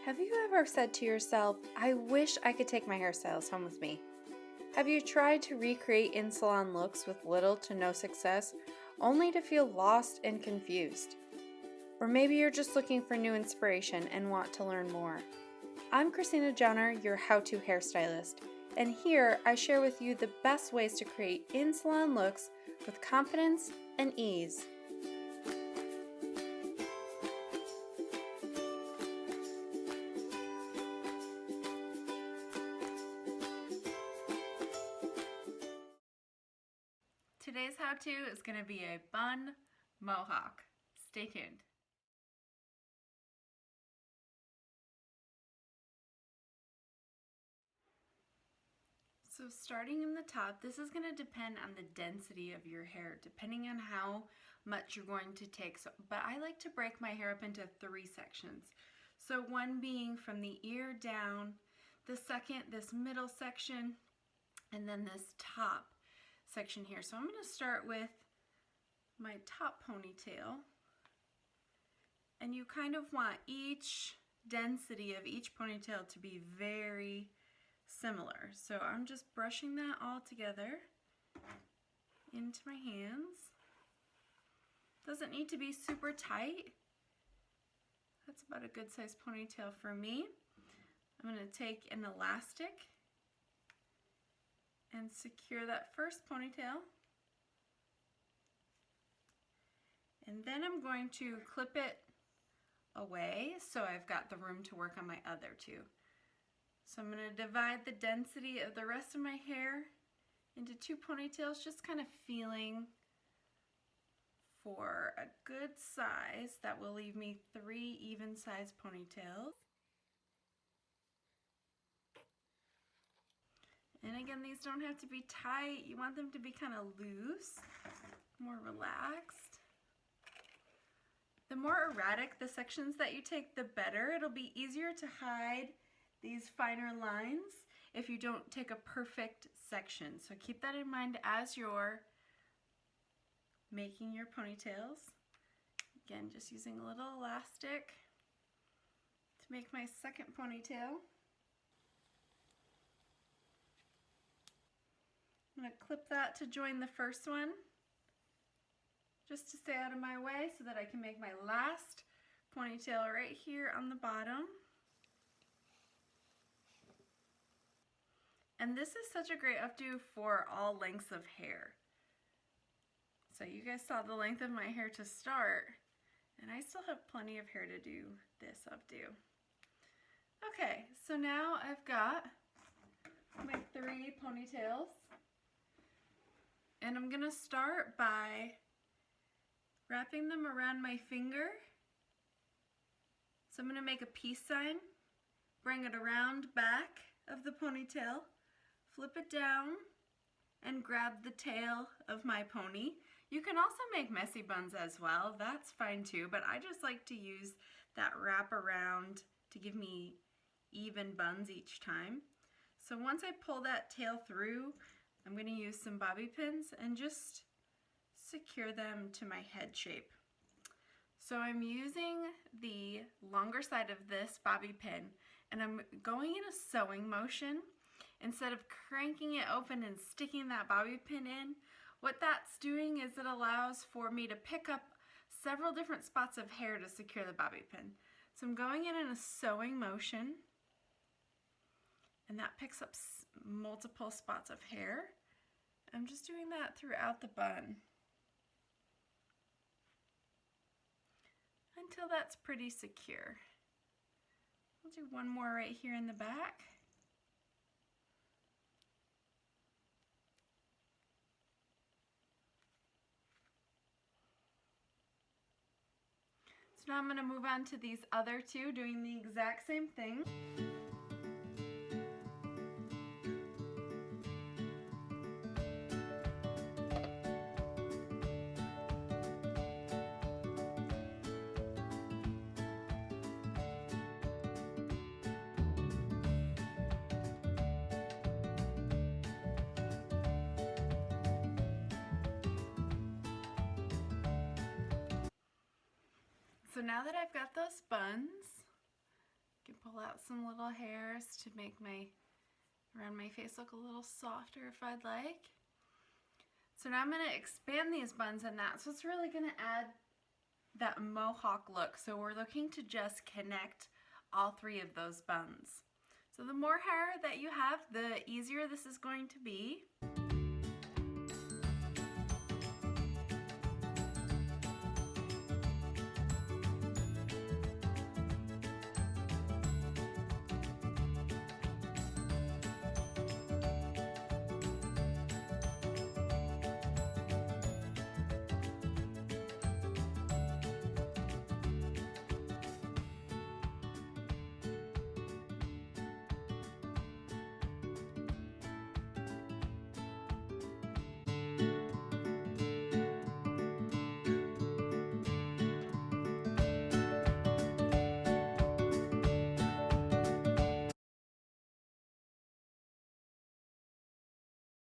Have you ever said to yourself, I wish I could take my hairstylist home with me? Have you tried to recreate in-salon looks with little to no success, only to feel lost and confused? Or maybe you're just looking for new inspiration and want to learn more. I'm Krystina, your how-to hairstylist, and here I share with you the best ways to create in-salon looks with confidence and ease. Today's how-to is going to be a bun mohawk. Stay tuned. So starting in the top, this is going to depend on the density of your hair, depending on how much you're going to take. But I like to break my hair up into 3 sections. So one being from the ear down, the second, this middle section, and then this top section here. So I'm going to start with my top ponytail, and you kind of want each density of each ponytail to be very similar. So I'm just brushing that all together into my hands. Doesn't need to be super tight. That's about a good size ponytail for me. I'm going to take an elastic and secure that first ponytail. And then I'm going to clip it away so I've got the room to work on my other 2. So I'm going to divide the density of the rest of my hair into 2 ponytails, just kind of feeling for a good size that will leave me 3 even sized ponytails. And again, these don't have to be tight. You want them to be kind of loose, more relaxed. The more erratic the sections that you take, the better. It'll be easier to hide these finer lines if you don't take a perfect section. So keep that in mind as you're making your ponytails. Again, just using a little elastic to make my second ponytail. I'm going to clip that to join the first one, just to stay out of my way so that I can make my last ponytail right here on the bottom. And this is such a great updo for all lengths of hair. So you guys saw the length of my hair to start, and I still have plenty of hair to do this updo. Okay, so now I've got my 3 ponytails. And I'm going to start by wrapping them around my finger. So I'm going to make a peace sign, bring it around back of the ponytail, flip it down, and grab the tail of my pony. You can also make messy buns as well. That's fine too, but I just like to use that wrap around to give me even buns each time. So once I pull that tail through, I'm going to use some bobby pins and just secure them to my head shape. So I'm using the longer side of this bobby pin, and I'm going in a sewing motion. Instead of cranking it open and sticking that bobby pin in, what that's doing is it allows for me to pick up several different spots of hair to secure the bobby pin. So I'm going in a sewing motion, and that picks up multiple spots of hair. I'm just doing that throughout the bun until that's pretty secure. I'll do one more right here in the back. So now I'm going to move on to these other 2, doing the exact same thing. So now that I've got those buns, I can pull out some little hairs to make around my face look a little softer if I'd like. So now I'm going to expand these buns, and that's what's really going to add that mohawk look. So we're looking to just connect all three of those buns. So the more hair that you have, the easier this is going to be.